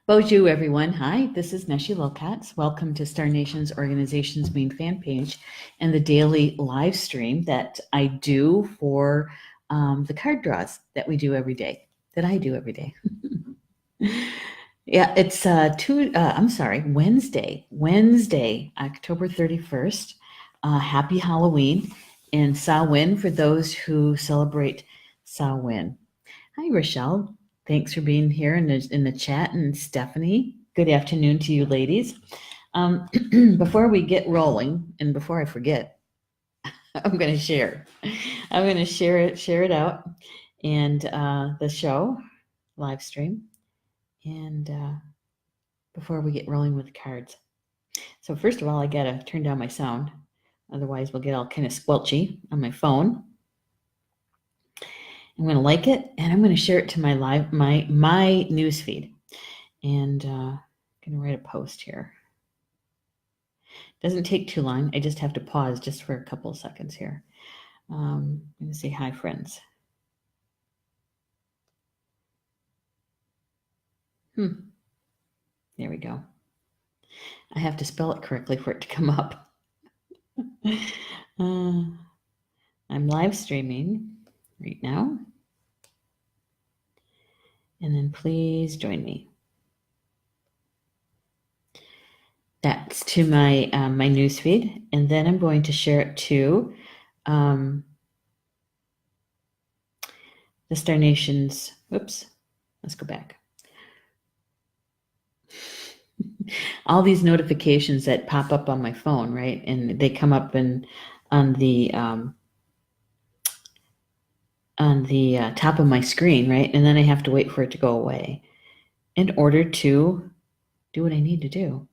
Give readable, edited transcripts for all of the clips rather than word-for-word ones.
Bonjour, everyone. Hi, this is Neshi Lilkatz. Welcome to Star Nation's organization's main fan page and the daily live stream that I do for the card draws that we do every day, that I do every day. Yeah, it's Wednesday, October 31st. Happy Halloween and Samhain for those who celebrate Samhain. Hi, Rochelle. Thanks for being here in the chat. And Stephanie, good afternoon to you ladies. Before we get rolling, and before I forget, I'm going to share. I'm going to share it out, and the show live stream, and before we get rolling with the cards. So first of all, I got to turn down my sound, otherwise we'll get all kind of squelchy on my phone. I'm going to like it, and I'm going to share it to my news feed, and I'm going to write a post here. Doesn't take too long. I just have to pause just for a couple of seconds here. I'm going to say hi, friends. There we go. I have to spell it correctly for it to come up. I'm live streaming right now. And then please join me. That's to my my newsfeed, and then I'm going to share it to the Star Nation's. Oops, let's go back. All these notifications that pop up on my phone, right? And they come up on the top of my screen, right? And then I have to wait for it to go away in order to do what I need to do.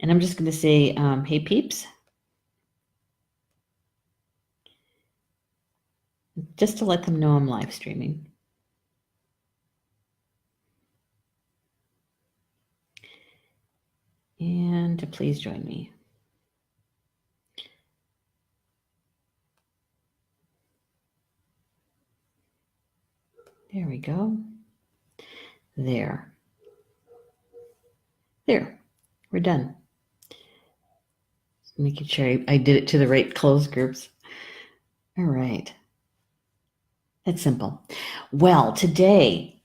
And I'm just going to say, hey, peeps, just to let them know I'm live streaming. And to please join me. There we go. There. We're done. Making sure I did it to the right closed groups. All right. That's simple. Well, today,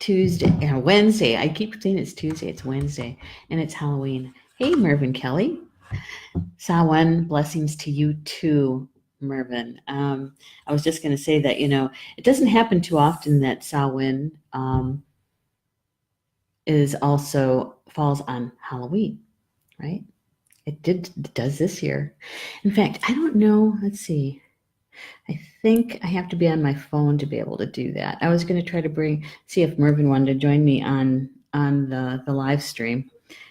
Wednesday, I keep saying it's Tuesday, it's Wednesday, and it's Halloween. Hey, Mervyn Kelly. Samhain, blessings to you too, Mervyn. I was just going to say that, it doesn't happen too often that Samhain is also falls on Halloween, right? It does this year. In fact, I don't know. Let's see. I think I have to be on my phone to be able to do that. I was going to try to see if Mervyn wanted to join me on the live stream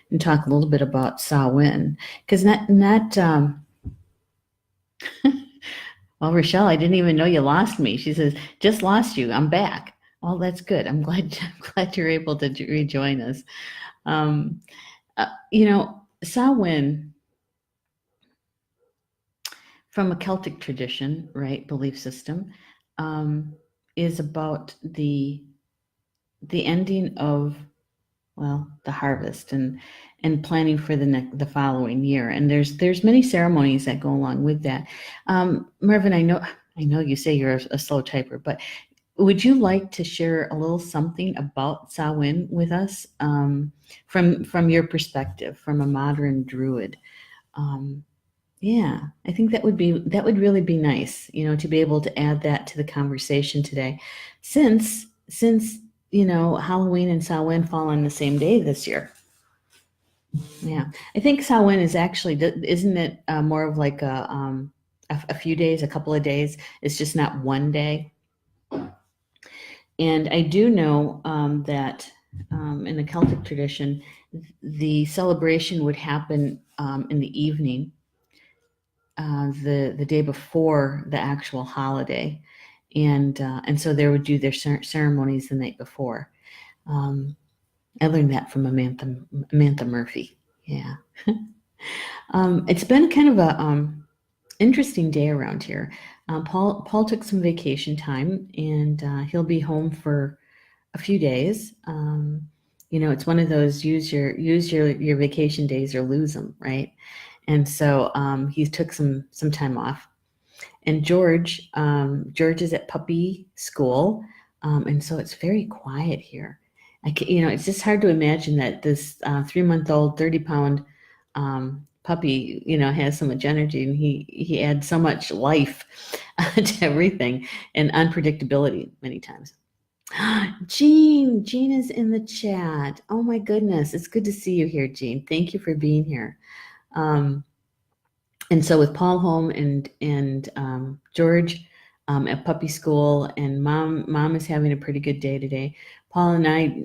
and talk a little bit about Samhain, because well, Rochelle, I didn't even know you lost me. She says, just lost you. I'm back. Well, that's good. I'm glad you're able to rejoin us. Samhain, from a Celtic tradition, right, belief system, is about the ending of, the harvest and planning for the following year. And there's many ceremonies that go along with that. Mervyn, I know you say you're a slow typer, but would you like to share a little something about Samhain with us, from your perspective, from a modern druid? Yeah, I think that would really be nice, to be able to add that to the conversation today, since Halloween and Samhain fall on the same day this year. Yeah, I think Samhain is actually, isn't it more of like a few days, a couple of days? It's just not one day. And I do know that in the Celtic tradition, the celebration would happen in the evening, the day before the actual holiday, and so they would do their ceremonies the night before. I learned that from Amantha Murphy. Yeah. It's been kind of a interesting day around here. Paul took some vacation time, and he'll be home for a few days. it's one of those use your vacation days or lose them, right? And so he took some time off. And George is at puppy school, and so it's very quiet here. It's just hard to imagine that this 3-month-old, 30-pound puppy, has so much energy, and he adds so much life to everything and unpredictability many times. Jean is in the chat. Oh my goodness, it's good to see you here, Jean. Thank you for being here. Um, and so with Paul home and George at puppy school, and mom is having a pretty good day today. Paul and I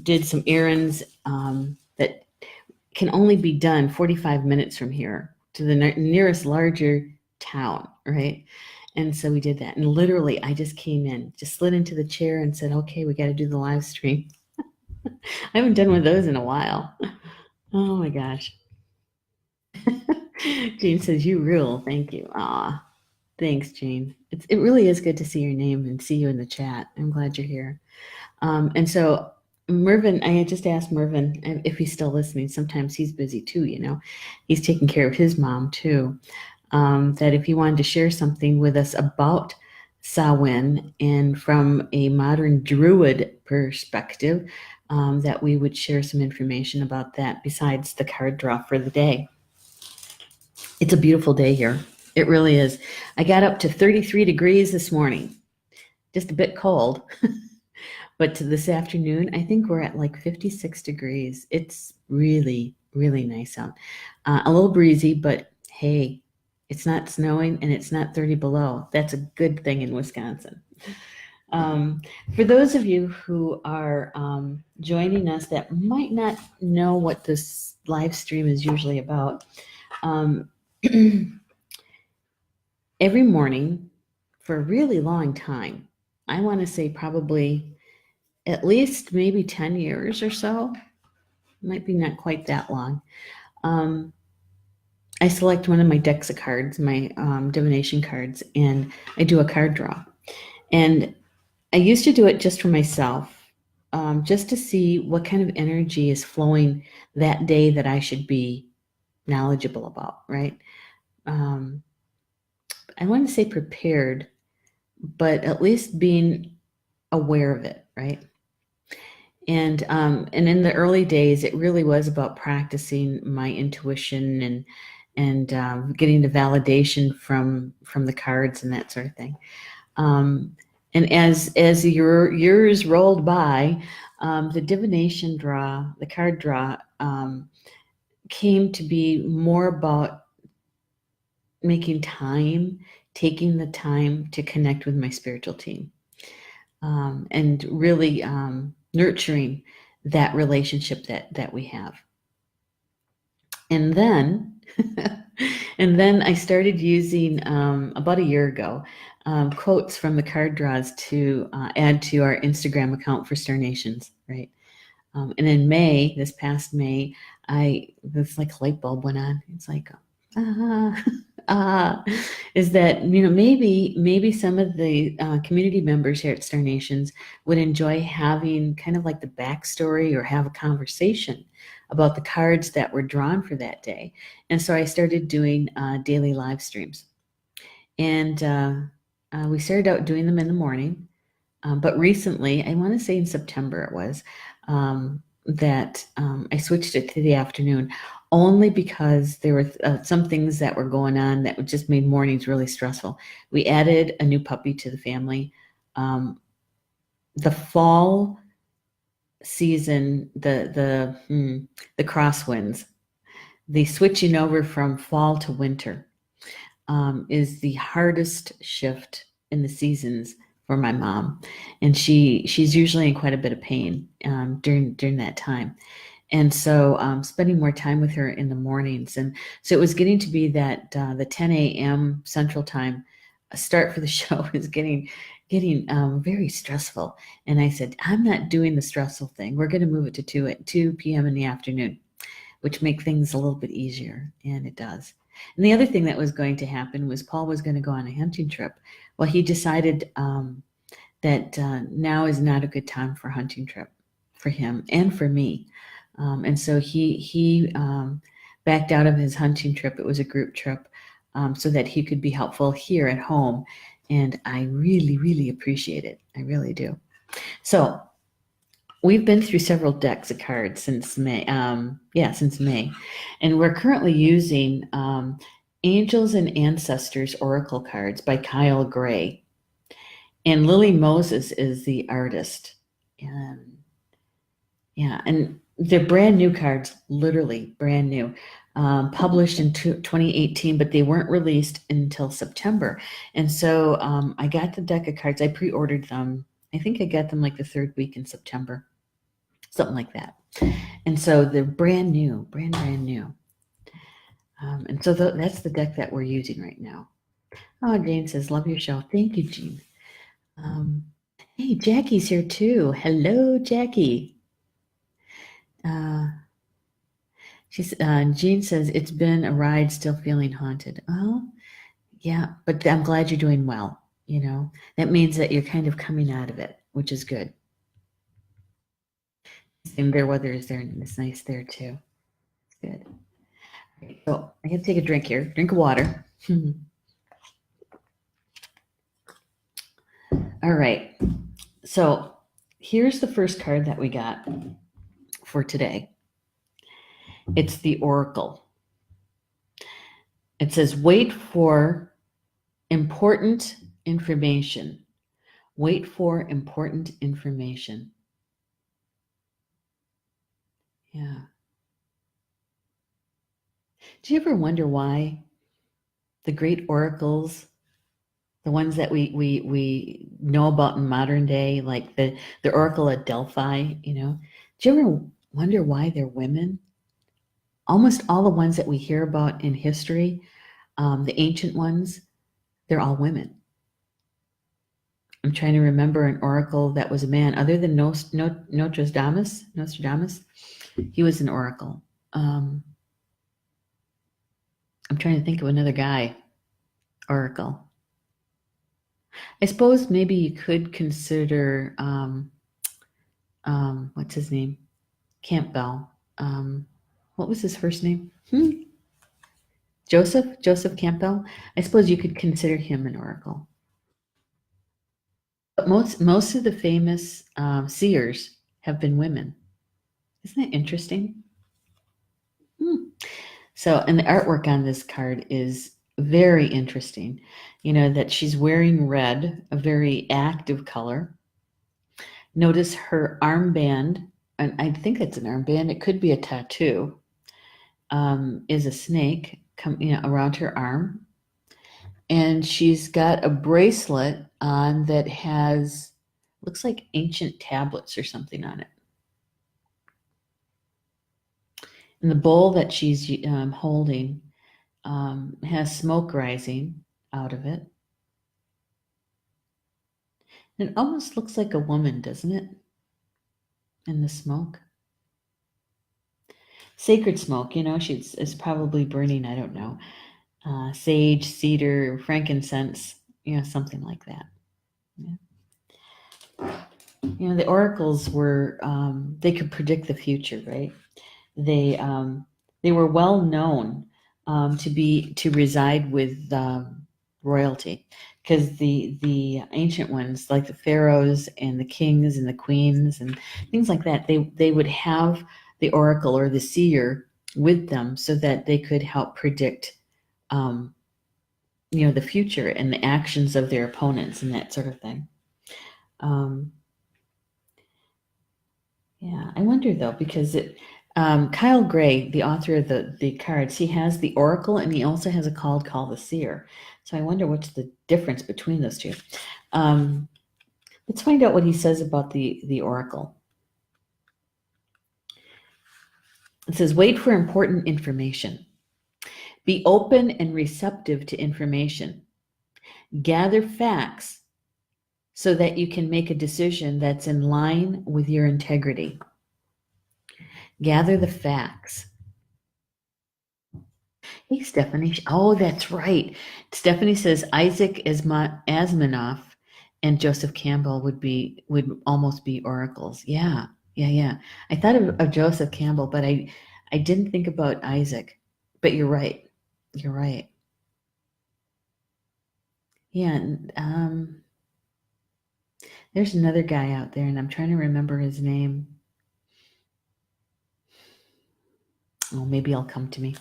did some errands that can only be done 45 minutes from here to the nearest larger town, right? And so we did that. And literally, I just came in, just slid into the chair and said, okay, we got to do the live stream. I haven't done one of those in a while. Oh my gosh. Jean says, you rule. Thank you. Aw, thanks, Jean. It really is good to see your name and see you in the chat. I'm glad you're here. And so Mervyn, I had just asked Mervyn if he's still listening. Sometimes he's busy too, He's taking care of his mom too. That if he wanted to share something with us about Samhain and from a modern Druid perspective, that we would share some information about that besides the card draw for the day. It's a beautiful day here. It really is. I got up to 33 degrees this morning, just a bit cold. But to this afternoon, I think we're at like 56 degrees. It's really, really nice out. A little breezy, but hey, it's not snowing and it's not 30 below. That's a good thing in Wisconsin. For those of you who are joining us that might not know what this live stream is usually about, every morning for a really long time, I want to say probably at least maybe 10 years or so, might be not quite that long. I select one of my decks of cards, my divination cards, and I do a card draw. And I used to do it just for myself, just to see what kind of energy is flowing that day that I should be knowledgeable about, right? I want to say prepared, but at least being aware of it, right? And in the early days, it really was about practicing my intuition and getting the validation from the cards and that sort of thing. And as your years rolled by, the divination draw, the card draw, came to be more about making time, taking the time to connect with my spiritual team, and really nurturing that relationship that we have. And then I started using about a year ago quotes from the card draws to add to our Instagram account for Star Nations, right? And in May, this past May, this like light bulb went on. It's like, is that, maybe some of the community members here at Star Nations would enjoy having kind of like the backstory or have a conversation about the cards that were drawn for that day. And so I started doing daily live streams. And we started out doing them in the morning. But recently, I want to say in September it was, that I switched it to the afternoon, only because there were some things that were going on that just made mornings really stressful. We added a new puppy to the family. The fall season, the crosswinds, the switching over from fall to winter, is the hardest shift in the seasons for my mom, and she's usually in quite a bit of pain during that time. And so spending more time with her in the mornings. And so it was getting to be that the 10 a.m. Central Time start for the show is getting very stressful. And I said, I'm not doing the stressful thing. We're going to move it to 2 p.m. in the afternoon, which make things a little bit easier. And it does. And the other thing that was going to happen was Paul was going to go on a hunting trip. Well, he decided that now is not a good time for a hunting trip. for him and for me. And so he backed out of his hunting trip. It was a group trip, so that he could be helpful here at home. And I really, really appreciate it. I really do. So we've been through several decks of cards since May. Since May, and we're currently using Angels and Ancestors Oracle cards by Kyle Gray, and Lily Moses is the artist. And and they're brand new cards, literally brand new. Published in 2018, but they weren't released until September. And so I got the deck of cards. I pre-ordered them. I think I got them like the third week in September, something like that. And so they're brand new, brand new. And so that's the deck that we're using right now. Oh, Jane says, love your show. Thank you, Jean. Hey, Jackie's here too. Hello, Jackie. Jean says, it's been a ride, still feeling haunted. Oh, yeah, but I'm glad you're doing well. You know, that means that you're kind of coming out of it, which is good. And their weather is there, and it's nice there too. It's good. Okay, so I gotta take a drink here. Drink of water. All right. So here's the first card that we got for today. It's the Oracle. It says, wait for important information. Wait for important information. Yeah. Do you ever wonder why the great oracles, the ones that we know about in modern day, like the Oracle at Delphi, do you ever wonder why they're women? Almost all the ones that we hear about in history, the ancient ones, they're all women. I'm trying to remember an oracle that was a man, other than Nostradamus. He was an oracle. I'm trying to think of another guy, oracle. I suppose maybe you could consider, what's his name? Campbell. What was his first name? Joseph Campbell. I suppose you could consider him an oracle. But most of the famous seers have been women. Isn't that interesting? So, and the artwork on this card is very interesting. That she's wearing red, a very active color. Notice her armband, and I think it's an armband. It could be a tattoo. Is a snake around her arm. And she's got a bracelet on that looks like ancient tablets or something on it. And the bowl that she's holding has smoke rising out of it. And it almost looks like a woman, doesn't it? In the smoke. Sacred smoke, she's probably burning, I don't know, sage, cedar, frankincense, something like that. Yeah. The oracles were, they could predict the future, right? They were well known to reside with royalty, because the ancient ones, like the pharaohs and the kings and the queens and things like that, they would have the oracle or the seer with them so that they could help predict the future and the actions of their opponents and that sort of thing. I wonder though, because Kyle Gray, the author of the cards, he has the oracle and he also has a card called the seer. So I wonder what's the difference between those two. Let's find out what he says about the oracle. It says, wait for important information. Be open and receptive to information. Gather facts so that you can make a decision that's in line with your integrity. Gather the facts. Hey, Stephanie. Oh, that's right. Stephanie says Isaac Asimov and Joseph Campbell would almost be oracles. Yeah. Yeah. I thought of Joseph Campbell, but I didn't think about Isaac. But you're right. You're right. Yeah. And, there's another guy out there, and I'm trying to remember his name. Oh, maybe it'll come to me.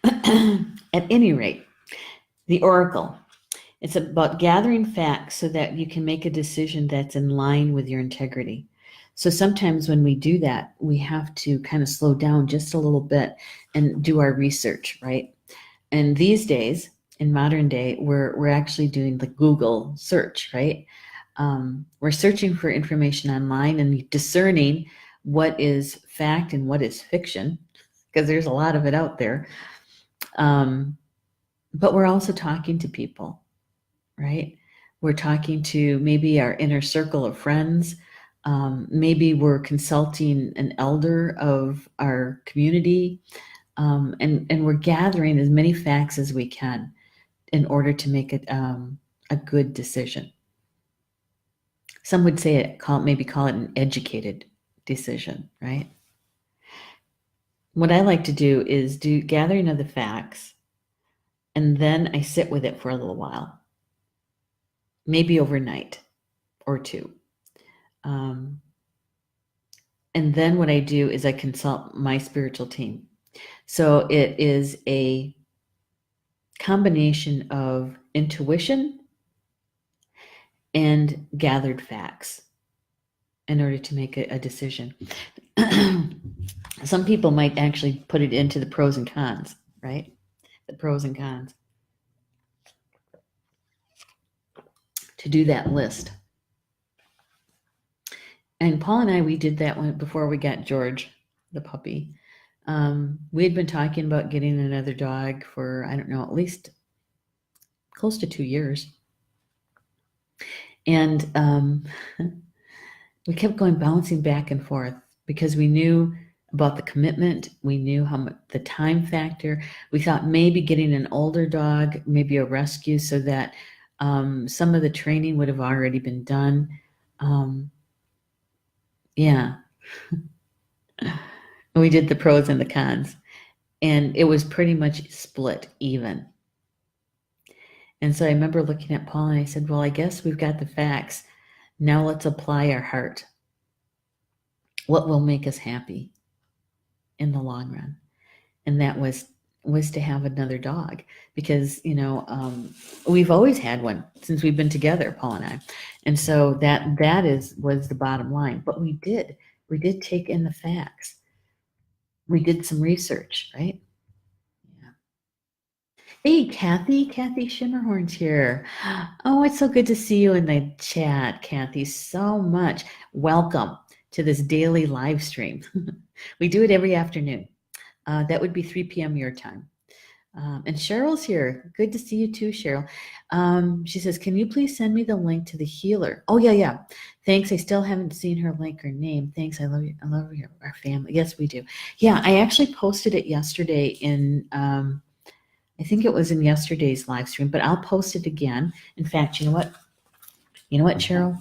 At any rate, the Oracle. It's about gathering facts so that you can make a decision that's in line with your integrity. So sometimes when we do that, we have to kind of slow down just a little bit and do our research, right? And these days, in modern day, we're actually doing the Google search, right? We're searching for information online and discerning what is fact and what is fiction, because there's a lot of it out there. Um, but we're also talking to people, right? We're talking to maybe our inner circle of friends. Maybe we're consulting an elder of our community, and we're gathering as many facts as we can in order to make it a good decision. Some would say maybe call it an educated decision, right? What I like to do is do gathering of the facts, and then I sit with it for a little while, maybe overnight or two. Um, and then what I do is I consult my spiritual team. So it is a combination of intuition and gathered facts in order to make a decision. Some people might actually put it into the pros and cons, right? The pros and cons to do that list. And Paul and I, we did that one before we got George, the puppy. We had been talking about getting another dog for, I don't know, at least close to 2 years. And we kept going bouncing back and forth because we knew about the commitment. We knew how much the time factor. We thought maybe getting an older dog, maybe a rescue, so that some of the training would have already been done. Yeah, we did the pros and the cons, and it was pretty much split even. And so I remember looking at Paul and I said, well, I guess we've got the facts. Now let's apply our heart. What will make us happy in the long run? And that was to have another dog, because we've always had one since we've been together, Paul and I. And so was the bottom line. But we did take in the facts. We did some research, right? Yeah. Hey, Kathy Shimmerhorn's here. Oh, it's so good to see you in the chat, Kathy, so much. Welcome to this daily live stream. We do it every afternoon. That would be 3 p.m. your time. And Cheryl's here. Good to see you too, Cheryl. She says, can you please send me the link to the healer? Oh, yeah. Thanks. I still haven't seen her link or name. Thanks. I love you. I love our family. Yes, we do. Yeah, I actually posted it yesterday in, I think it was in yesterday's live stream, but I'll post it again. In fact, you know what? You know what, Cheryl?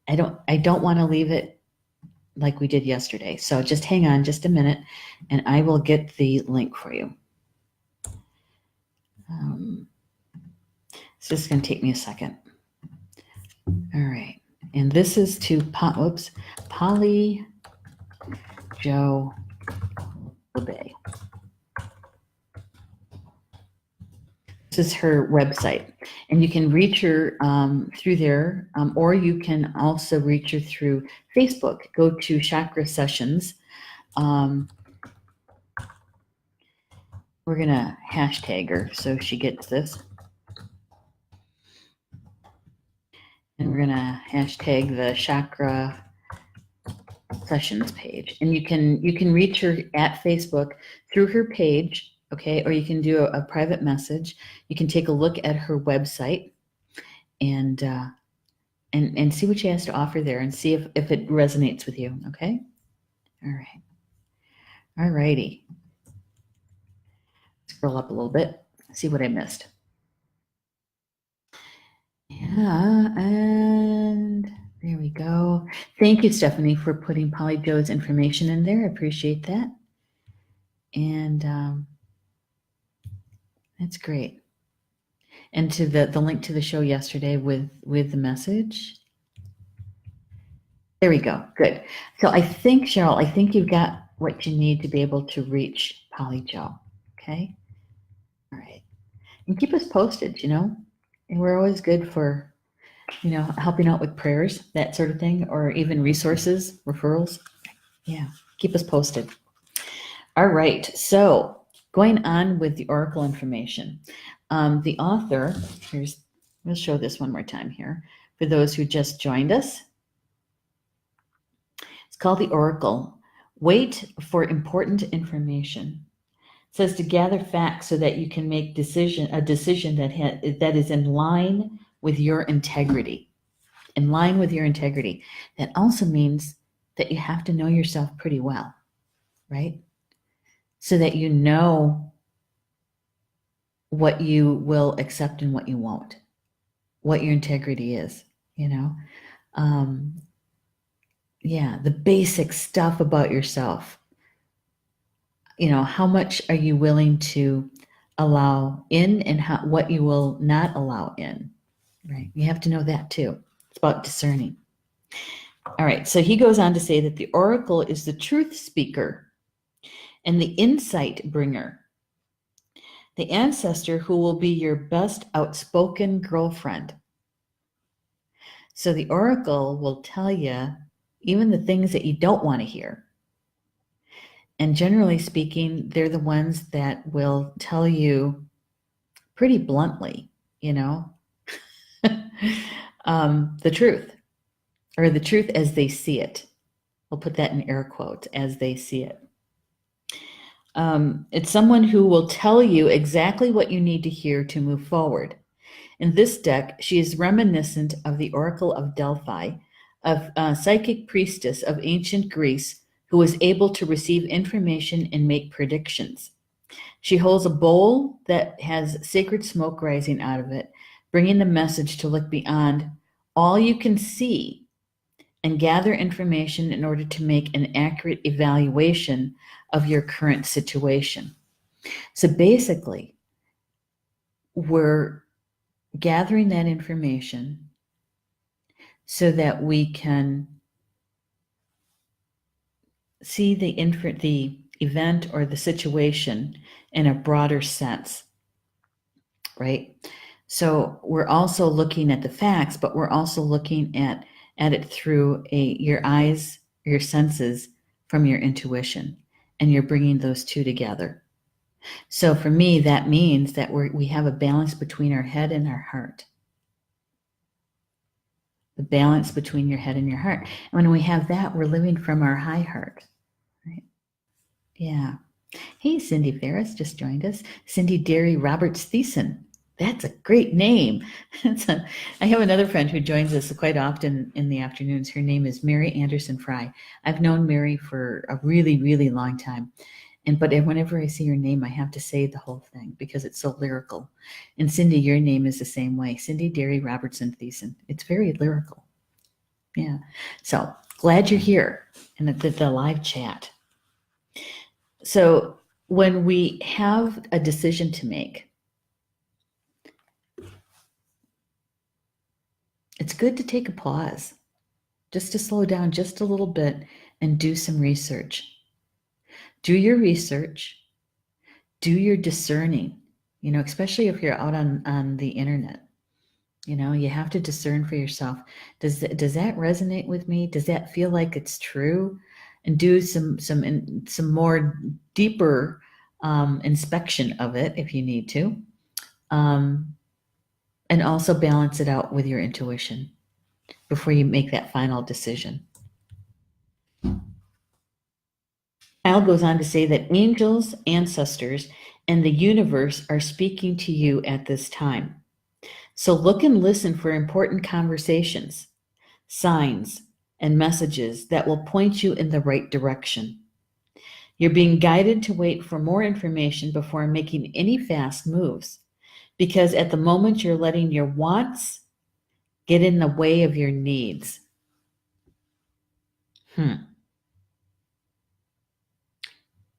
I don't want to leave it like we did yesterday. So just hang on just a minute and I will get the link for you. It's just going to take me a second. All right. And this is to Polly Joe Bay. This is her website. And you can reach her through there, or you can also reach her through Facebook. Go to Chakra Sessions. We're going to hashtag her so she gets this. And we're going to hashtag the Chakra Sessions page. And you can reach her at Facebook through her page, okay? Or you can do a private message. You can take a look at her website and see what she has to offer there and see if it resonates with you, okay? All right. All righty. Scroll up a little bit, see what I missed. Yeah, and There we go. Thank you, Stephanie, for putting Polly Joe's information in there. I appreciate that. And that's great. And to the link to the show yesterday with the message. There we go. Good. So I think, Cheryl, I think you've got what you need to be able to reach Polly Joe. Okay. All right. And keep us posted, and we're always good for, helping out with prayers, that sort of thing, or even resources, referrals. Yeah. Keep us posted. All right. So going on with the Oracle information, the author, we'll show this one more time here for those who just joined us. It's called the Oracle. Wait for important information. It says to gather facts so that you can make a decision that is in line with your integrity. In line with your integrity. That also means that you have to know yourself pretty well, right? So that you know what you will accept and what you won't, what your integrity is, the basic stuff about yourself. How much are you willing to allow in and what you will not allow in, right? You have to know that too. It's about discerning. All right, so he goes on to say that the oracle is the truth speaker and the insight bringer, the ancestor who will be your best outspoken girlfriend. So the oracle will tell you even the things that you don't want to hear. And generally speaking, they're the ones that will tell you pretty bluntly, the truth, or the truth as they see it. We'll put that in air quotes, as they see it. It's someone who will tell you exactly what you need to hear to move forward. In this deck, she is reminiscent of the Oracle of Delphi, a psychic priestess of ancient Greece who was able to receive information and make predictions. She holds a bowl that has sacred smoke rising out of it, bringing the message to look beyond all you can see and gather information in order to make an accurate evaluation of your current situation. So basically, we're gathering that information so that we can see the event or the situation in a broader sense, right? So we're also looking at the facts, but we're also looking at it through your eyes, your senses, from your intuition, and you're bringing those two together. So for me, that means that we have a balance between our head and our heart. The balance between your head and your heart. And when we have that, we're living from our high heart, right? Yeah. Hey, Cindy Ferris just joined us. Cindy Derry Roberts Thiessen. That's a great name. I have another friend who joins us quite often in the afternoons. Her name is Mary Anderson Fry. I've known Mary for a really, really long time. But whenever I see your name, I have to say the whole thing because it's so lyrical. And Cindy, your name is the same way. Cindy Derry Robertson Thiessen. It's very lyrical. Yeah. So glad you're here in the live chat. So when we have a decision to make, it's good to take a pause, just to slow down just a little bit and do some research. Do your research, do your discerning, especially if you're out on the internet. You have to discern for yourself. Does that resonate with me? Does that feel like it's true? And do some more deeper inspection of it if you need to. And also balance it out with your intuition before you make that final decision. Al goes on to say that angels, ancestors, and the universe are speaking to you at this time. So look and listen for important conversations, signs, and messages that will point you in the right direction. You're being guided to wait for more information before making any fast moves, because at the moment you're letting your wants get in the way of your needs.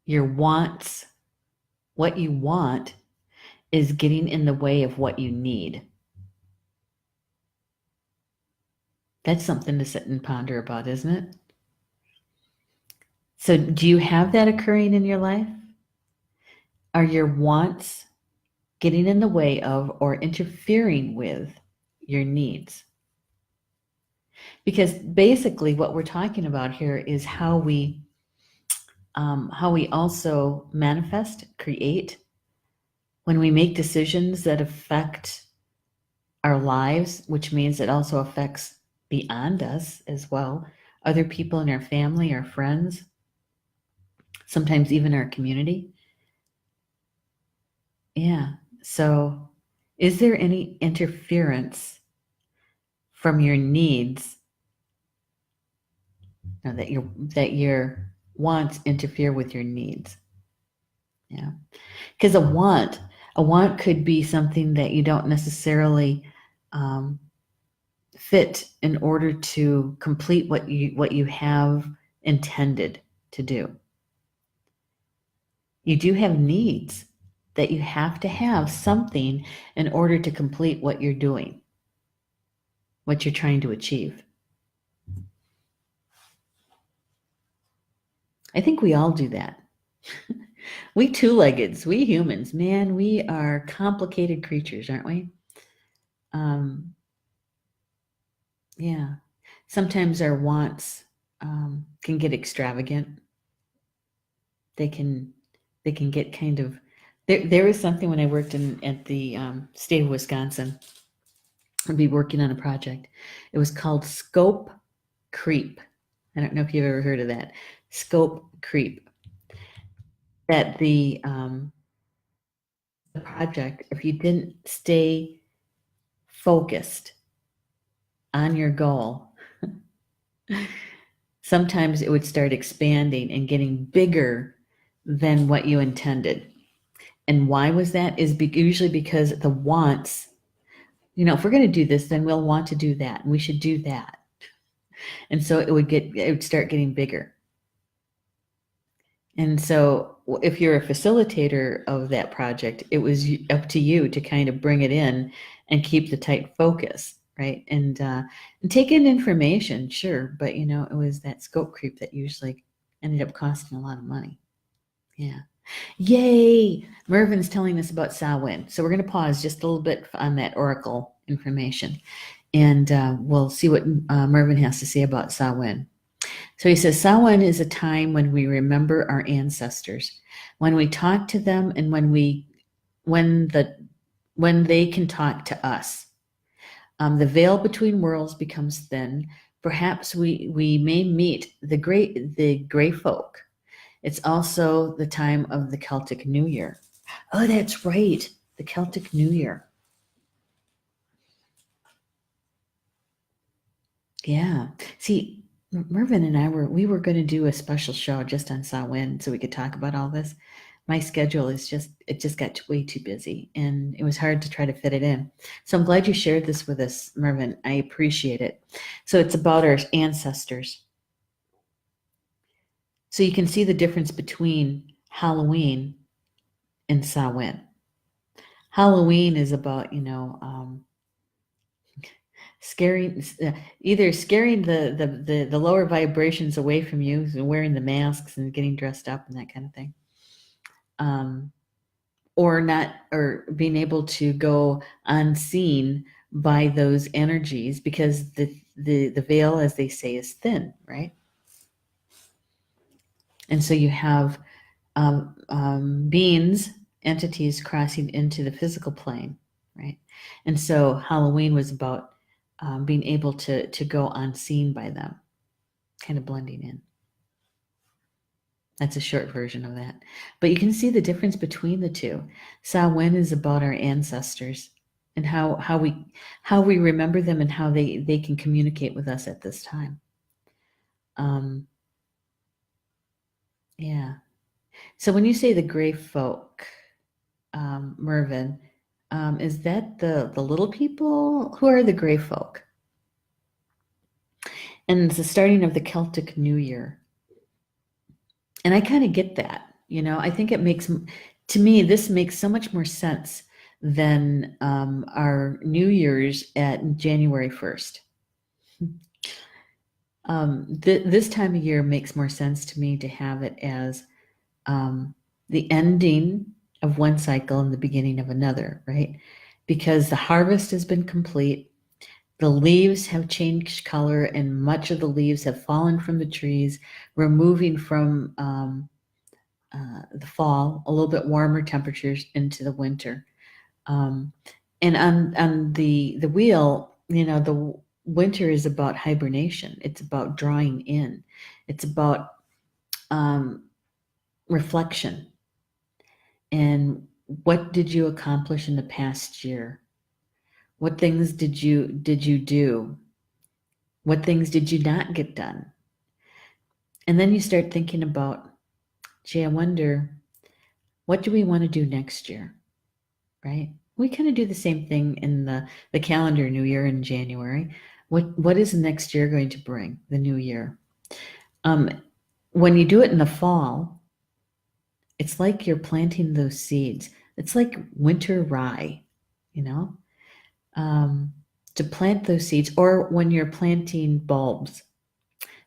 Your wants, what you want, is getting in the way of what you need. That's something to sit and ponder about, isn't it? So, do you have that occurring in your life? Are your wants getting in the way of or interfering with your needs? Because basically, what we're talking about here is how we also manifest, create, when we make decisions that affect our lives, which means it also affects beyond us as well, other people in our family, our friends, sometimes even our community. Yeah. So, is there any interference from your needs that your wants interfere with your needs? Yeah. Because a want could be something that you don't necessarily um, fit in order to complete what you have intended to do. You do have needs that you have to have something in order to complete what you're doing, what you're trying to achieve. I think we all do that. We two-leggeds, we humans, man, we are complicated creatures, aren't we? Um, yeah. Sometimes our wants can get extravagant. They can they can get kind of there was something when I worked at the state of Wisconsin. I'd be working on a project. It was called scope creep. I don't know if you've ever heard of that. Scope creep. That the project, if you didn't stay focused on your goal, sometimes it would start expanding and getting bigger than what you intended. And why was that? Usually because the wants, if we're going to do this, then we'll want to do that, and we should do that. And so it would start getting bigger. And so if you're a facilitator of that project, it was up to you to kind of bring it in and keep the tight focus, right? And take in information, sure, but it was that scope creep that usually ended up costing a lot of money. Yeah. Yay! Mervin's telling us about Samhain. So we're going to pause just a little bit on that oracle information, and we'll see what Mervin has to say about Samhain. So he says, Samhain is a time when we remember our ancestors, when we talk to them, and when they can talk to us. The veil between worlds becomes thin. Perhaps we may meet the gray folk. It's also the time of the Celtic New Year. Oh, that's right, the Celtic New Year. Yeah. See, Mervin and we were going to do a special show just on Samhain so we could talk about all this. My schedule it just got way too busy, and it was hard to try to fit it in. So I'm glad you shared this with us, Mervin. I appreciate it. So it's about our ancestors. So you can see the difference between Halloween and Samhain. Halloween is about, scaring either scaring the lower vibrations away from you, so wearing the masks and getting dressed up and that kind of thing, um, or being able to go unseen by those energies because the veil, as they say, is thin, right? And so you have beings, entities crossing into the physical plane, right? And so Halloween was about being able to go unseen by them, kind of blending in. That's a short version of that. But you can see the difference between the two. Samhain is about our ancestors and how we remember them and how they can communicate with us at this time. Um, yeah. So when you say the gray folk, Mervin, is that the little people? Who are the gray folk? And it's the starting of the Celtic New Year. And I kind of get that. I think it makes, to me, this makes so much more sense than our New Year's at January 1st. This time of year makes more sense to me to have it as um, the ending of one cycle and the beginning of another, right? Because the harvest has been complete. The leaves have changed color, and much of the leaves have fallen from the trees. We're moving from the fall, a little bit warmer temperatures into the winter. Um, and on the wheel, the winter is about hibernation. It's about drawing in. It's about um, reflection. And what did you accomplish in the past year? What things did you do? What things did you not get done? And then you start thinking about, gee, I wonder, what do we want to do next year? Right? We kind of do the same thing in the calendar new year in January. What is next year going to bring, the new year? Um, when you do it in the fall, it's like you're planting those seeds. It's like winter rye, you know, to plant those seeds, or when you're planting bulbs,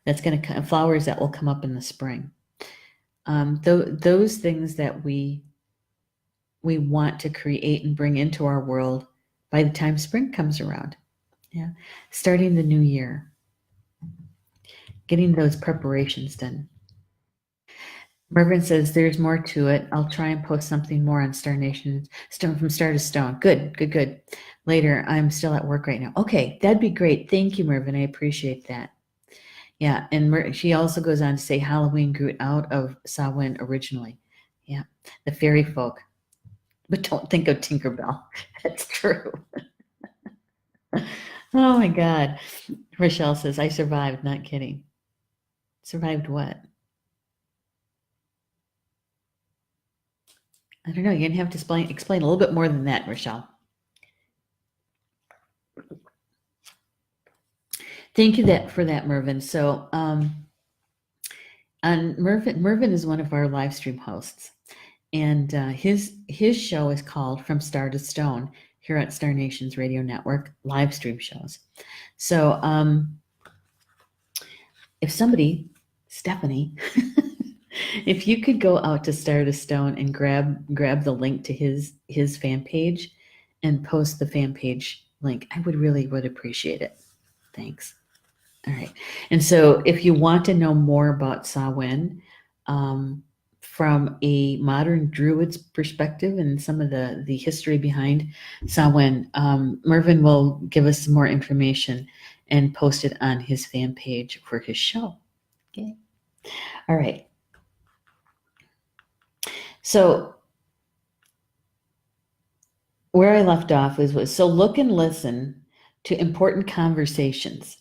that's going to flowers that will come up in the spring. Those things that we want to create and bring into our world by the time spring comes around. Yeah. Starting the new year, getting those preparations done. Mervyn says there's more to it. I'll try and post something more on Star Nation, Stone from Star to Stone. Good, good, good. Later, I'm still at work right now. Okay, that'd be great. Thank you, Mervyn. I appreciate that. Yeah, and she also goes on to say Halloween grew out of Samhain originally. Yeah, the fairy folk. But don't think of Tinkerbell. That's true. Oh my God. Rochelle says, I survived, not kidding. Survived what? I don't know. You're gonna have to explain a little bit more than that, Rochelle. Thank you for that, Mervyn. So, and Mervyn is one of our live stream hosts, and his show is called From Star to Stone here at Star Nations Radio Network live stream shows. So, if somebody, Stephanie, if you could go out to Star to Stone and grab the link to his fan page and post the fan page link, I would appreciate it. Thanks. All right. And so if you want to know more about Samhain from a modern Druid's perspective and some of the history behind Samhain, Mervyn will give us some more information and post it on his fan page for his show. Okay. All right. So where I left off was so look and listen to important conversations,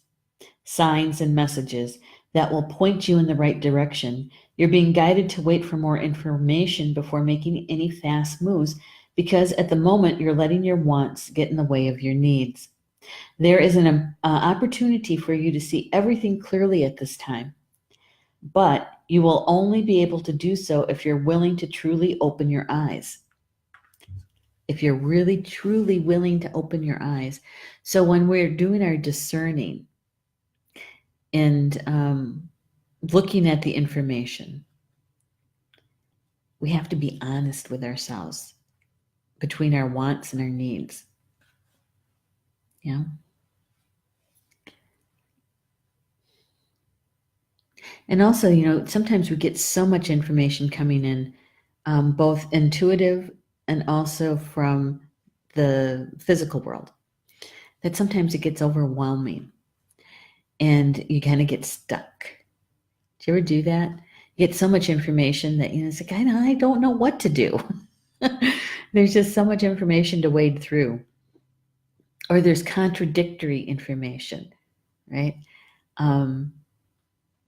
signs, and messages that will point you in the right direction. You're being guided to wait for more information before making any fast moves because at the moment you're letting your wants get in the way of your needs. There is an opportunity for you to see everything clearly at this time, but you will only be able to do so if you're willing to truly open your eyes. If you're really, truly willing to open your eyes. So when we're doing our discerning and looking at the information, we have to be honest with ourselves between our wants and our needs. Yeah. And also, sometimes we get so much information coming in, both intuitive and also from the physical world, that sometimes it gets overwhelming and you kind of get stuck. Do you ever do that? You get so much information that it's like, I don't know what to do. There's just so much information to wade through. Or there's contradictory information, right?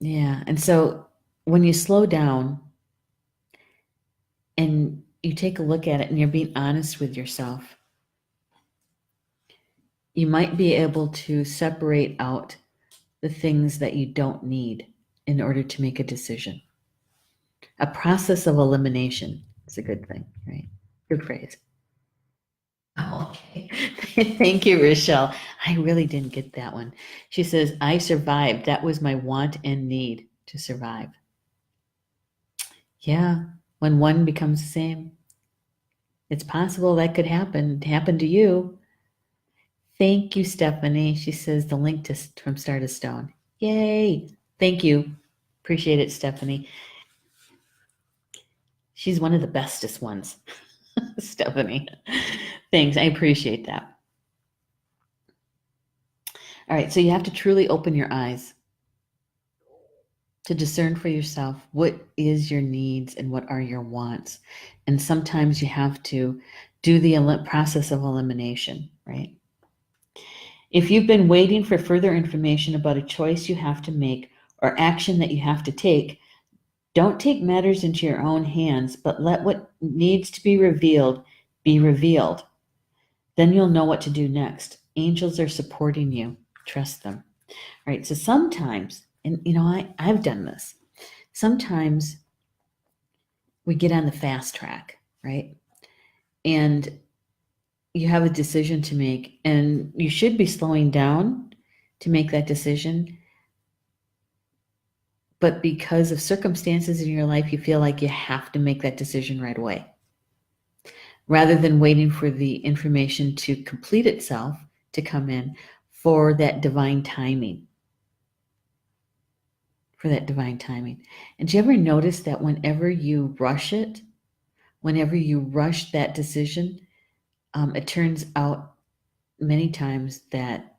Yeah. And so when you slow down and you take a look at it and you're being honest with yourself, you might be able to separate out the things that you don't need in order to make a decision. A process of elimination is a good thing, right? Good phrase. Oh, okay. Thank you, Rochelle. I really didn't get that one. She says, I survived. That was my want and need to survive. Yeah, when one becomes the same, it's possible that could happen to you. Thank you, Stephanie. She says the link to from Star to Stone. Yay. Thank you. Appreciate it, Stephanie. She's one of the bestest ones, Stephanie. Thanks. I appreciate that. All right. So you have to truly open your eyes to discern for yourself what is your needs and what are your wants. And sometimes you have to do the process of elimination, right? If you've been waiting for further information about a choice you have to make or action that you have to take, don't take matters into your own hands, but let what needs to be revealed be revealed. Then you'll know what to do next. Angels are supporting you. Trust them. All right. So sometimes, and I've done this. Sometimes we get on the fast track, right? And you have a decision to make, and you should be slowing down to make that decision. But because of circumstances in your life, you feel like you have to make that decision right away. Rather than waiting for the information to complete itself, to come in for that divine timing. For that divine timing. And do you ever notice that whenever you rush it, whenever you rush that decision, it turns out many times that,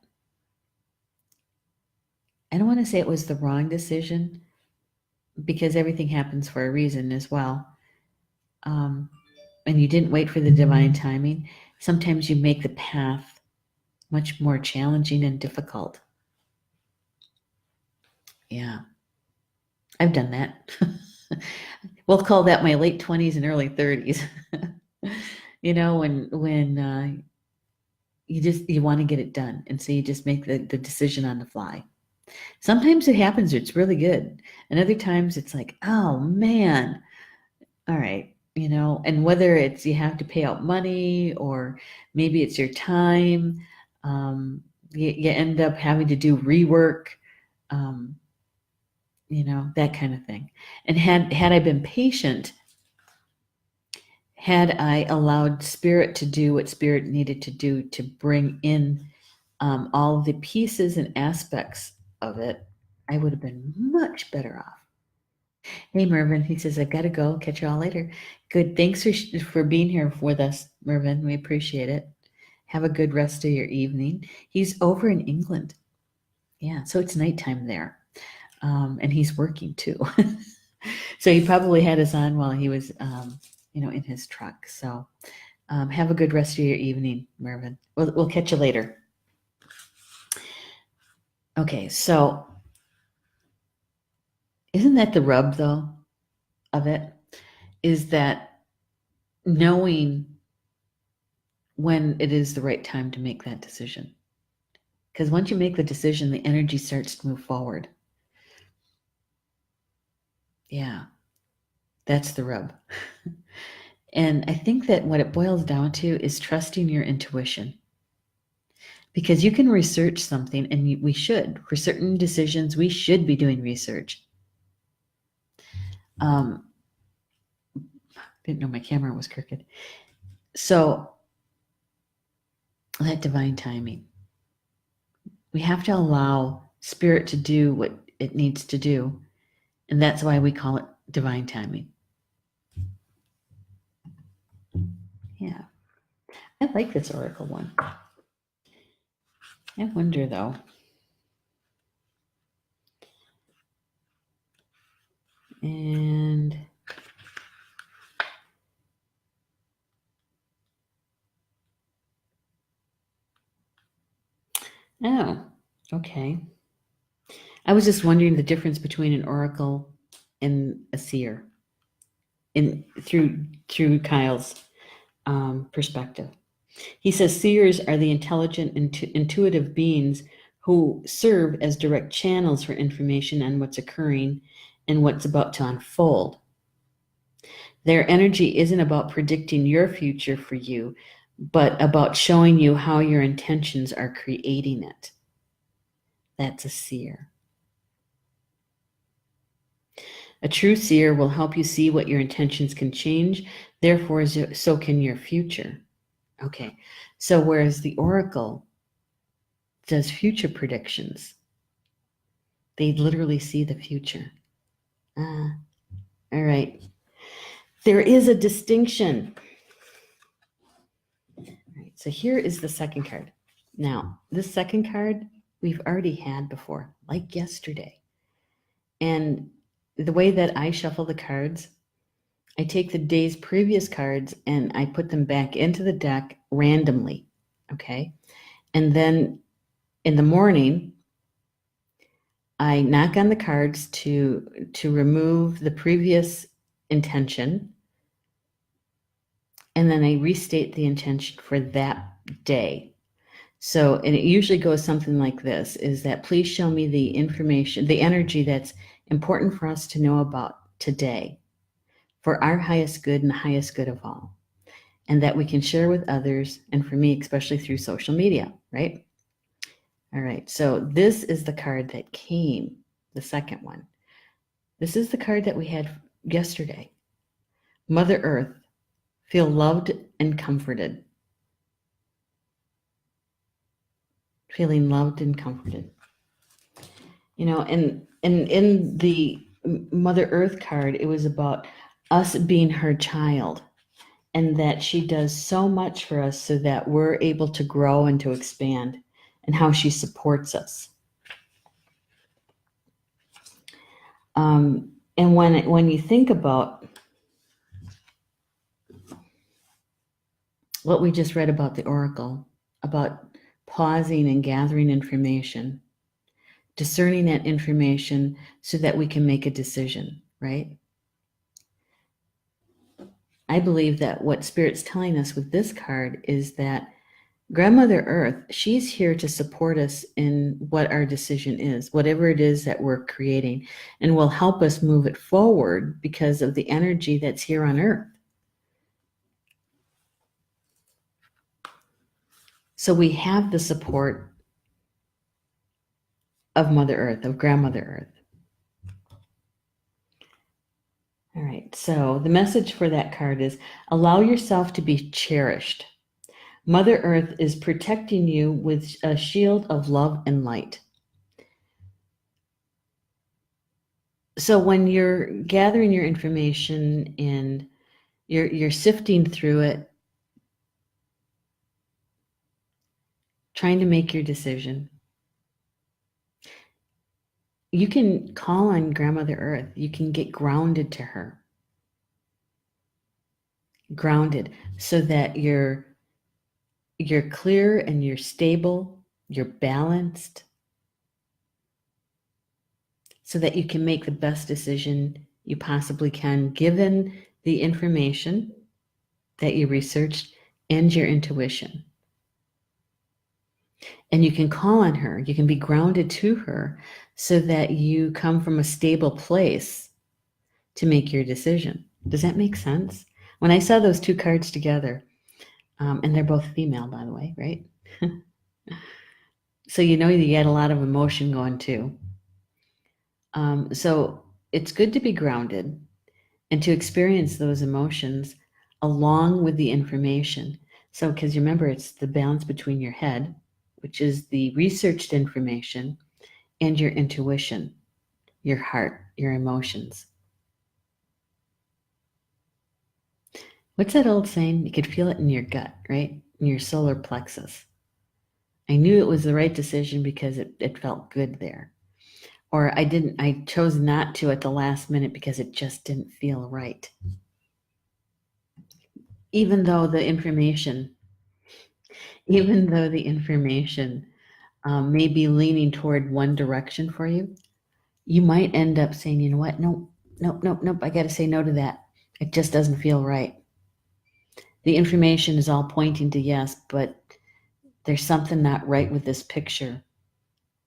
I don't want to say it was the wrong decision, because everything happens for a reason as well. And you didn't wait for the divine timing. Sometimes you make the path much more challenging and difficult. Yeah, I've done that. We'll call that my late 20s and early 30s. When you want to get it done, and so you just make the decision on the fly. Sometimes it happens, it's really good, and other times it's like, oh man, all right, and whether it's you have to pay out money or maybe it's your time, you end up having to do rework, that kind of thing. And had I been patient, had I allowed Spirit to do what Spirit needed to do to bring in all the pieces and aspects of it, I would have been much better off. Hey, Mervyn, he says, I've got to go. Catch you all later. Good. Thanks for being here with us, Mervyn. We appreciate it. Have a good rest of your evening. He's over in England. Yeah, so it's nighttime there. And he's working too. So he probably had us on while he was, in his truck. So have a good rest of your evening, Mervyn. We'll catch you later. Okay, so isn't that the rub, though, of it? Is that knowing when it is the right time to make that decision. Because once you make the decision, the energy starts to move forward. Yeah, that's the rub. And I think that what it boils down to is trusting your intuition. Because you can research something, and we should. For certain decisions, we should be doing research. Didn't know my camera was crooked. So that divine timing. We have to allow Spirit to do what it needs to do. And that's why we call it divine timing. Yeah. I like this oracle one. I wonder, though. And oh, okay. I was just wondering the difference between an oracle and a seer through Kyle's perspective. He says seers are the intelligent, intuitive beings who serve as direct channels for information on what's occurring and what's about to unfold. Their energy isn't about predicting your future for you, but about showing you how your intentions are creating it. That's a seer. A true seer will help you see what your intentions can change, therefore, so can your future. Okay, so whereas the oracle does future predictions, they literally see the future. All right. There is a distinction. All right, so here is the second card. Now, this second card we've already had before, like yesterday. And the way that I shuffle the cards, I take the day's previous cards and I put them back into the deck randomly, okay? And then in the morning, I knock on the cards to remove the previous intention, and then I restate the intention for that day. So, and it usually goes something like this, is that please show me the information, the energy that's important for us to know about today, for our highest good and the highest good of all, and that we can share with others, and for me, especially through social media, right? All right, so this is the card that came, the second one. This is the card that we had yesterday. Mother Earth, feel loved and comforted. Feeling loved and comforted. You know, and in the Mother Earth card, it was about us being her child, and that she does so much for us so that we're able to grow and to expand, and how she supports us. And when you think about what we just read about the oracle, about pausing and gathering information, discerning that information so that we can make a decision, right? I believe that what Spirit's telling us with this card is that Grandmother Earth, she's here to support us in what our decision is, whatever it is that we're creating, and will help us move it forward because of the energy that's here on Earth. So we have the support of Mother Earth, of Grandmother Earth. All right, so the message for that card is allow yourself to be cherished. Mother Earth is protecting you with a shield of love and light. So when you're gathering your information and you're sifting through it, trying to make your decision, you can call on Grandmother Earth. You can get grounded to her. Grounded so that you're clear and you're stable, you're balanced, so that you can make the best decision you possibly can, given the information that you researched and your intuition. And you can call on her, you can be grounded to her so that you come from a stable place to make your decision. Does that make sense? When I saw those two cards together, and they're both female, by the way, right? So you know you get a lot of emotion going too. So it's good to be grounded and to experience those emotions along with the information. So, because you remember, it's the balance between your head, which is the researched information, and your intuition, your heart, your emotions. What's that old saying? You could feel it in your gut, right? In your solar plexus. I knew it was the right decision because it felt good there. Or I chose not to at the last minute because it just didn't feel right. Even though the information may be leaning toward one direction for you, you might end up saying, you know what, nope, I got to say no to that. It just doesn't feel right. The information is all pointing to yes, but there's something not right with this picture.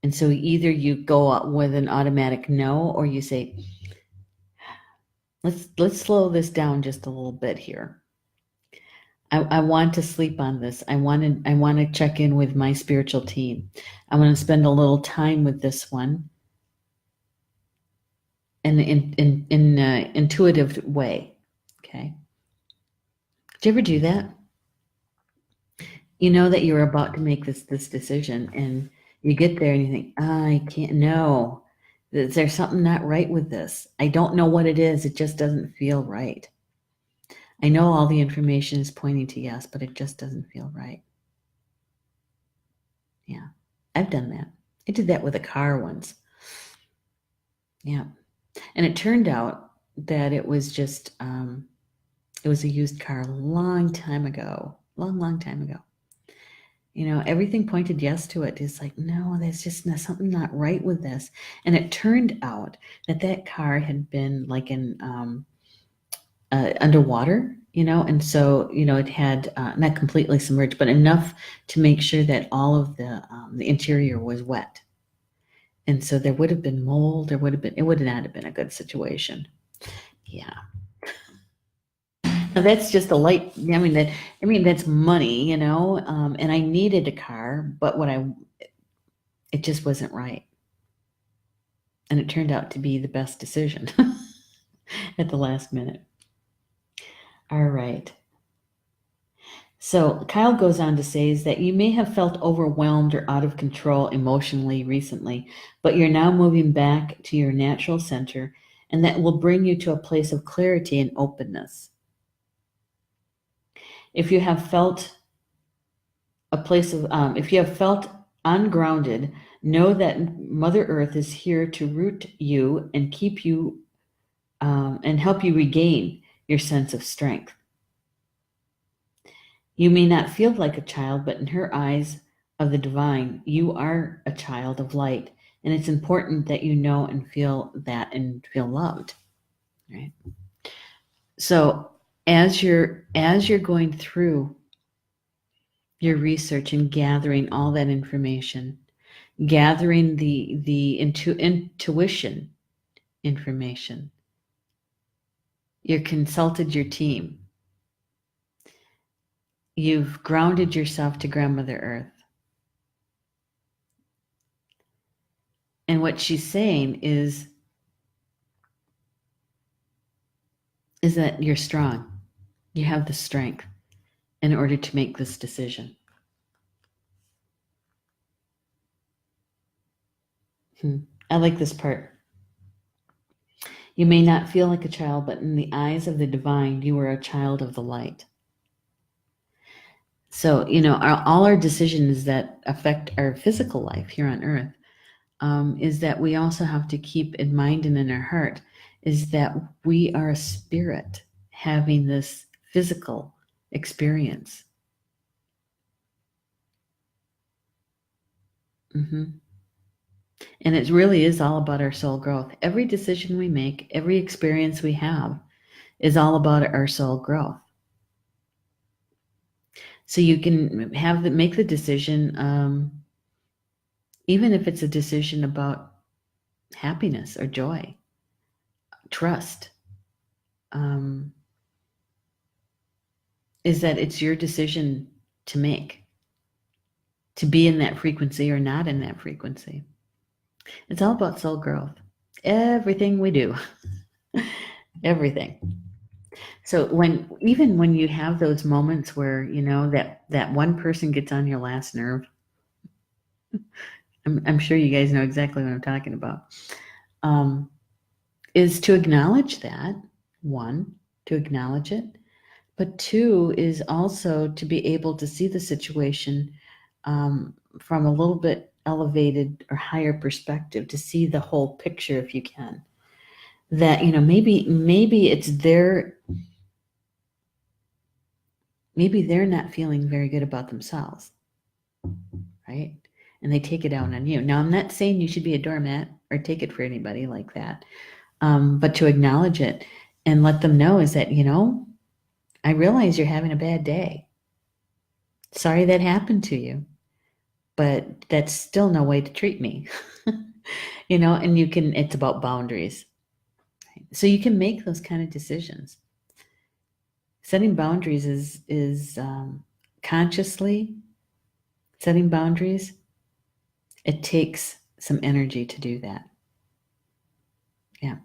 And so either you go up with an automatic no, or you say, let's slow this down just a little bit here. I want to sleep on this. I want to check in with my spiritual team. I want to spend a little time with this one in intuitive way. Okay. Did you ever do that? You know that you're about to make this decision, and you get there and you think, I can't. No, there's something not right with this. I don't know what it is. It just doesn't feel right. I know all the information is pointing to yes, but it just doesn't feel right. Yeah, I've done that. I did that with a car once. Yeah, and it turned out that it was just it was a used car a long time ago, long time ago. You know, everything pointed yes to it. It's like, no, there's just something not right with this. And it turned out that that car had been like in underwater, you know, and so, you know, it had not completely submerged, but enough to make sure that all of the interior was wet. And so there would have been mold. It would not have been a good situation. Yeah. Now that's just a light. I mean, that's money, you know. And I needed a car, but it just wasn't right. And it turned out to be the best decision at the last minute. All right. So Kyle goes on to say is that you may have felt overwhelmed or out of control emotionally recently, but you're now moving back to your natural center, and that will bring you to a place of clarity and openness. If you have felt if you have felt ungrounded, know that Mother Earth is here to root you and keep you and help you regain your sense of strength. You may not feel like a child, but in her eyes of the divine, you are a child of light. And it's important that you know and feel that and feel loved. Right? So as you're going through your research and gathering all that information, gathering the intuition information, you consulted your team. You've grounded yourself to Grandmother Earth. And what she's saying is that you're strong. You have the strength in order to make this decision. I like this part. You may not feel like a child, but in the eyes of the divine, you are a child of the light. So, you know, all our decisions that affect our physical life here on earth is that we also have to keep in mind and in our heart is that we are a spirit having this physical experience. And it really is all about our soul growth. Every decision we make, every experience we have is all about our soul growth. So you can make the decision, even if it's a decision about happiness or joy, trust, is that it's your decision to make, to be in that frequency or not in that frequency. It's all about soul growth. Everything we do, everything. So even when you have those moments where, you know, that one person gets on your last nerve, I'm sure you guys know exactly what I'm talking about, is to acknowledge that, one, to acknowledge it, but two is also to be able to see the situation from a little bit elevated or higher perspective, to see the whole picture if you can. That, you know, maybe it's maybe they're not feeling very good about themselves, right? And they take it out on you. Now, I'm not saying you should be a doormat or take it for anybody like that, but to acknowledge it and let them know is that, you know, I realize you're having a bad day. Sorry that happened to you, but that's still no way to treat me. And it's about boundaries. So you can make those kind of decisions. Setting boundaries is consciously setting boundaries. It takes some energy to do that. Yeah,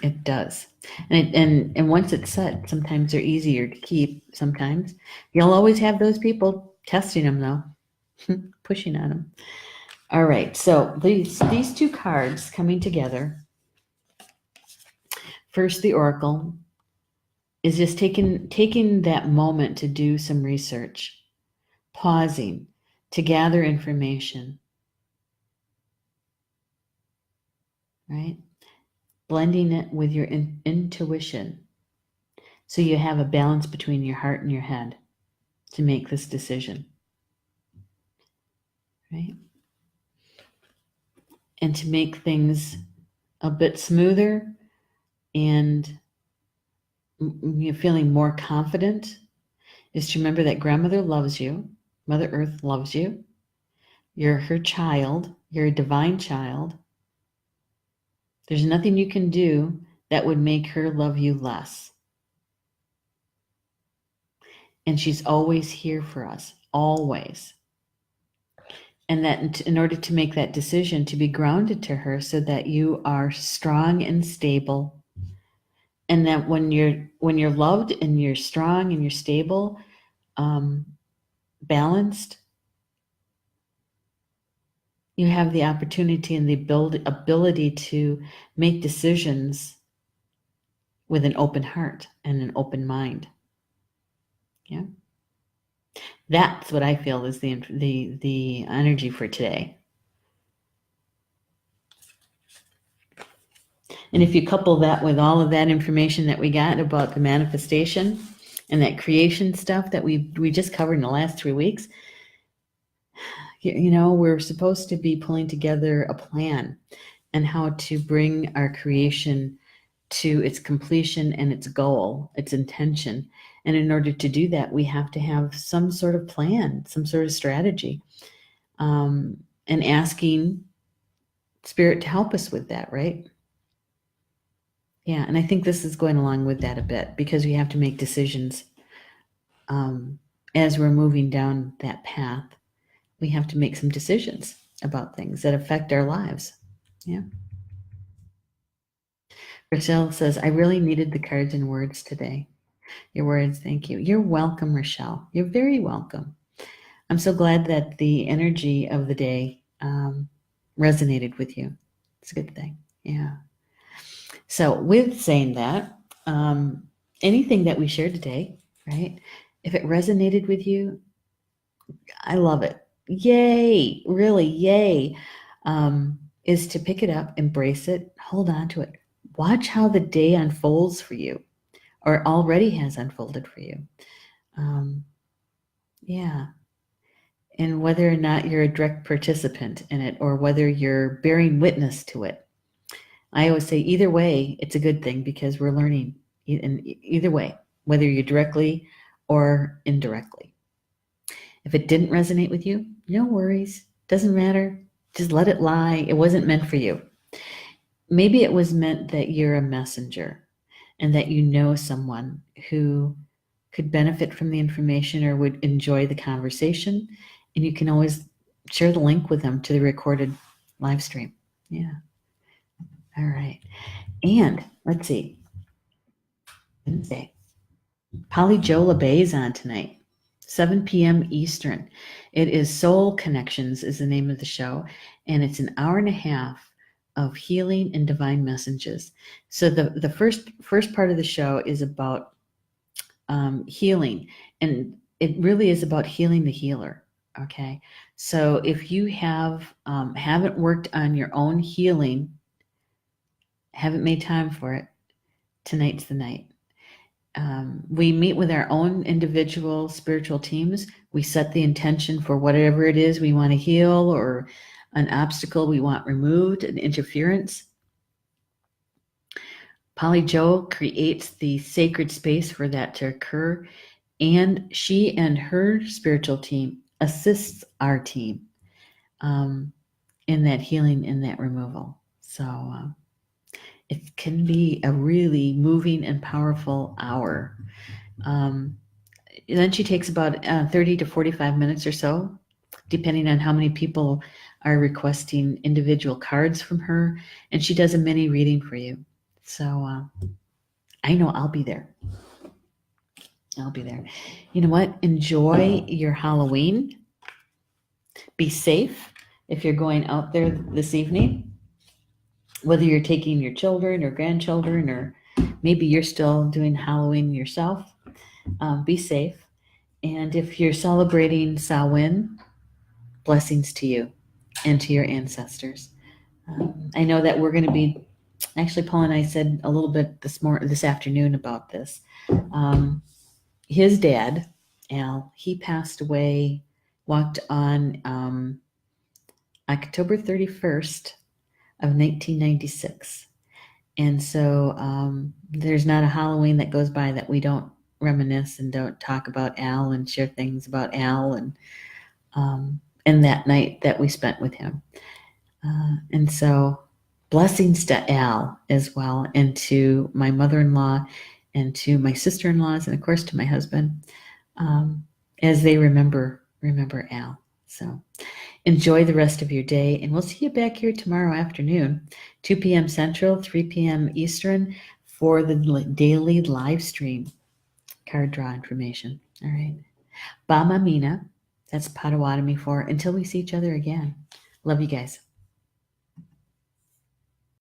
it does. And once it's set, sometimes they're easier to keep. Sometimes you'll always have those people testing them, though, pushing on them. All right, so these two cards coming together. First, the Oracle is just taking that moment to do some research, pausing to gather information, right? Blending it with your intuition so you have a balance between your heart and your head to make this decision, right? And to make things a bit smoother and you're feeling more confident is to remember that grandmother loves you, Mother Earth loves you, you're her child, you're a divine child. There's nothing you can do that would make her love you less. And she's always here for us, always. And that in order to make that decision, to be grounded to her so that you are strong and stable. And that when you're loved and you're strong and you're stable, balanced, you have the opportunity and the ability to make decisions with an open heart and an open mind. Yeah. That's what I feel is the energy for today. And if you couple that with all of that information that we got about the manifestation and that creation stuff that we just covered in the last 3 weeks, we're supposed to be pulling together a plan and how to bring our creation to its completion and its goal, its intention. And in order to do that, we have to have some sort of plan, some sort of strategy, and asking Spirit to help us with that, right? Yeah, and I think this is going along with that a bit because we have to make decisions as we're moving down that path. We have to make some decisions about things that affect our lives. Yeah. Rochelle says, I really needed the cards and words today. Your words, thank you. You're welcome, Rochelle. You're very welcome. I'm so glad that the energy of the day resonated with you. It's a good thing. Yeah. So with saying that, anything that we shared today, right? If it resonated with you, I love it. Yay, really, yay. Is to pick it up, embrace it, hold on to it. Watch how the day unfolds for you or already has unfolded for you. Yeah. And whether or not you're a direct participant in it or whether you're bearing witness to it. I always say either way, it's a good thing because we're learning in either way, whether you're directly or indirectly. If it didn't resonate with you, no worries. Doesn't matter. Just let it lie. It wasn't meant for you. Maybe it was meant that you're a messenger and that you know someone who could benefit from the information or would enjoy the conversation. And you can always share the link with them to the recorded live stream. Yeah. All right. And let's see. Wednesday. Polly Joe LeBay is on tonight, 7 p.m. Eastern. It is Soul Connections is the name of the show, and it's an hour and a half of healing and divine messages. So the first part of the show is about healing, and it really is about healing the healer. Okay, so if you haven't worked on your own healing, haven't made time for it, tonight's the night. We meet with our own individual spiritual teams. We set the intention for whatever it is we want to heal or an obstacle we want removed, an interference. Polly Joe creates the sacred space for that to occur, and she and her spiritual team assists our team in that healing, in that removal. So it can be a really moving and powerful hour. And then she takes about 30 to 45 minutes or so, depending on how many people are requesting individual cards from her. And she does a mini reading for you. So I know I'll be there. I'll be there. You know what? Enjoy your Halloween. Be safe if you're going out there this evening, whether you're taking your children or grandchildren, or maybe you're still doing Halloween yourself. Be safe. And if you're celebrating Samhain, blessings to you and to your ancestors. I know that we're going to be, actually, Paul and I said a little bit this afternoon about this. His dad, Al, he passed away, walked on October 31st of 1996. And so there's not a Halloween that goes by that we don't reminisce and don't talk about Al and share things about Al and that night that we spent with him. And so blessings to Al as well, and to my mother-in-law and to my sister-in-laws, and of course to my husband, as they remember Al. So enjoy the rest of your day, and we'll see you back here tomorrow afternoon, 2 p.m. Central, 3 p.m. Eastern, for the daily live stream card draw information. All right. Ba Mamina, that's Potawatomi for until we see each other again. Love you guys.